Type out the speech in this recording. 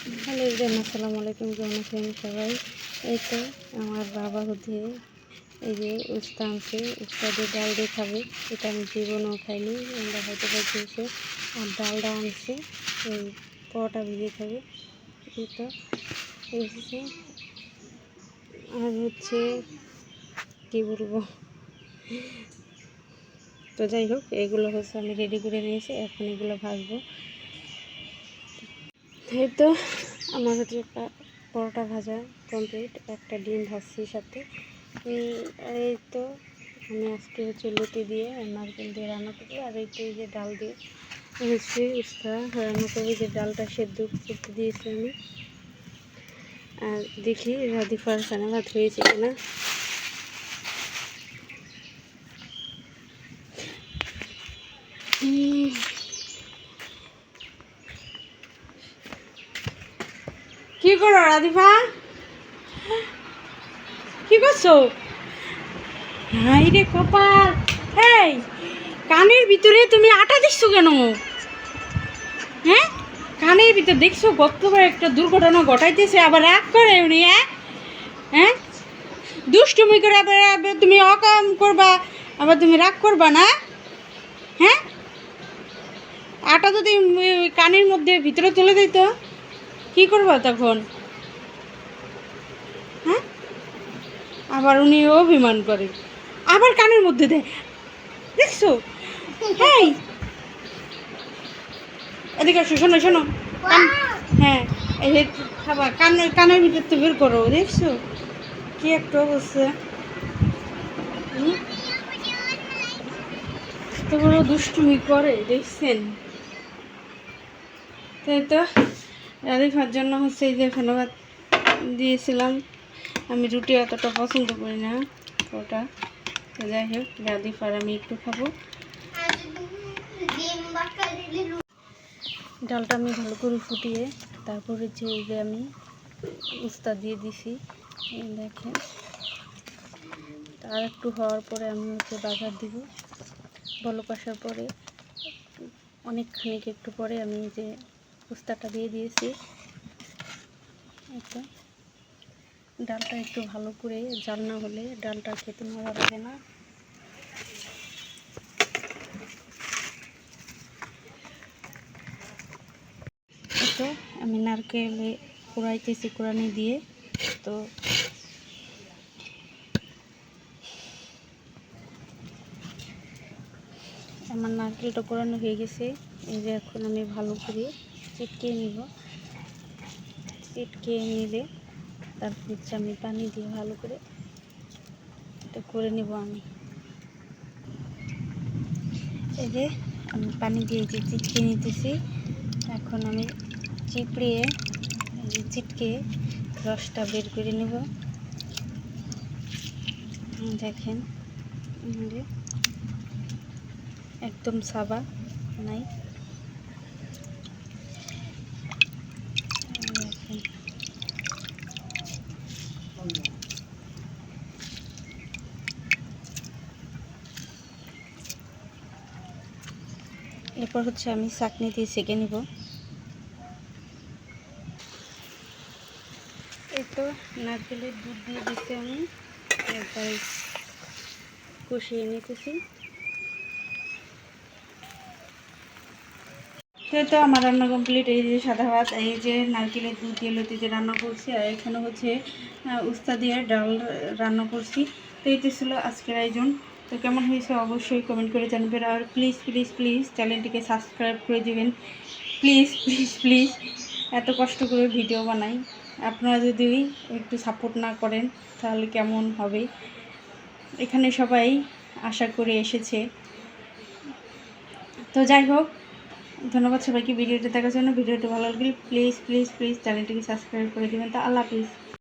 Hello everyone, আসসালামু আলাইকুম। কেমন আছেন সবাই? এই তো আমার বাবা এই যে উস্তা আনছে, উস্তাদের ডাল দিয়ে খাবে। এটা আমি জীবনেও খাইনি, আমরা হয়তো খেয়েছে। আর ডালটা আনছে এই পরোটা ভিজে খাবে। এই তো এসেছে। আর হচ্ছে কী বলবো, তো যাই হোক, এগুলো হচ্ছে আমি রেডি করে নিয়েছি, এখন এগুলো ভাজবো। এই তো আমার হচ্ছে পরোটা ভাজা কমপ্লিট, একটা ডিম ভাজছি সাথে। এই তো আমি আজকে হচ্ছে লতি দিয়ে নারকেল দিয়ে রান্না করবো। আর এই তো এই যে ডাল দিয়ে হচ্ছে উস্তা রান্না করবো। যে ডালটা সেদ্ধ করতে দিয়েছি আমি। আর দেখি রাধিফার খানা ভাত হয়েছে কিনা। কি করো রাধিফা, কি করছো? হাই রে কপাল, এই কানের ভিতরে তুমি আটা দিচ্ছ কেন? হ্যাঁ, কানের ভিতরে দেখছো কত বড় একটা দুর্ঘটনা ঘটাইতেছে, আবার রাগ করে উনি। হ্যাঁ, দুষ্টুমি করে আবার তুমি অকাম করবা, আবার তুমি রাগ করবা না? হ্যাঁ, আটা যদি কানের মধ্যে ভিতরে তুলে দিত কি করবা তখন? হ্যাঁ, আবার উনি অভিমান করে, আবার কানের মধ্যে দেয়, দেখছো? হ্যাঁ, এদিকে আসো, শোনো শোনো, হ্যাঁ এই যে খাবার কানের ভিতর তো বের করো, দেখছো কি একটা অবস্থা। তো বড় দুষ্টুমি করে, দেখছেন? তাই তো রাধিফার জন্য হচ্ছে এই যে ধন্যবাদ দিয়েছিলাম। আমি রুটি অতটা পছন্দ করি না, ওটা তো যাই হোক, রাধিফার আমি একটু খাবো। ডালটা আমি ভালো করে ফুটিয়ে তারপর হচ্ছে এই যে আমি উস্তা দিয়ে দিছি, দেখেন। আর একটু হওয়ার পরে আমি হচ্ছে বাগার দিব। বলক আসার পরে অনেকখানিক একটু পরে আমি যে উস্তাটা দিয়ে দিয়েছি। এটা ডালটা একটু ভালো করে জাল না হলে ডালটা খেতে মজা লাগে না। তো আমি নারকেল কুড়াইতেছি, কুড়ানি দিয়ে। তো আমার নারকেলটা কোরানো হয়ে গেছে। এই যে এখন আমি ভালো করে চিটকিয়ে নিব। চিটকিয়ে নিলে তারপর হচ্ছে আমি পানি দিয়ে ভালো করে এটা করে নিব। আমি এই যে আমি পানি দিয়ে যে চিটকিয়ে নিতেছি, এখন আমি চিপড়িয়ে চিটকে রসটা বের করে নেব। দেখেন একদম সাবা নাই। এরপর হচ্ছে আমি চাটনি দিয়ে সেঁকে নিব। এই তো নারকেলের দুধ দিয়ে দিচ্ছি, আমি একবার কষিয়ে নিতেছি। তো আমার রান্না কমপ্লিট। এই যে সাদা ভাত, এই যে নারকেলের দুধ দিয়ে লতিতে রান্না করছি, আর এখানে হচ্ছে উস্তা দিয়ে ডাল রান্না করছি। তো এইটা ছিল আজকের আয়োজন। তো কেমন হয়েছে অবশ্যই কমেন্ট করে জানাবেন। আর প্লিজ প্লিজ প্লিজ চ্যানেলটিকে সাবস্ক্রাইব করে দেবেন, প্লিজ প্লিজ প্লিজ। এত কষ্ট করে ভিডিও বানাই, আপনারা যদি একটু সাপোর্ট না করেন তাহলে কেমন হবে। এখানে সবাই আশা করে এসেছে। তো যাই হোক, ধন্যবাদ সবাইকে ভিডিওটা দেখার জন্য। ভিডিওটা ভালো লাগলে প্লিজ প্লিজ প্লিজ চ্যানেলটিকে সাবস্ক্রাইব করে দেবেন। তো আল্লাহ হাফিজ।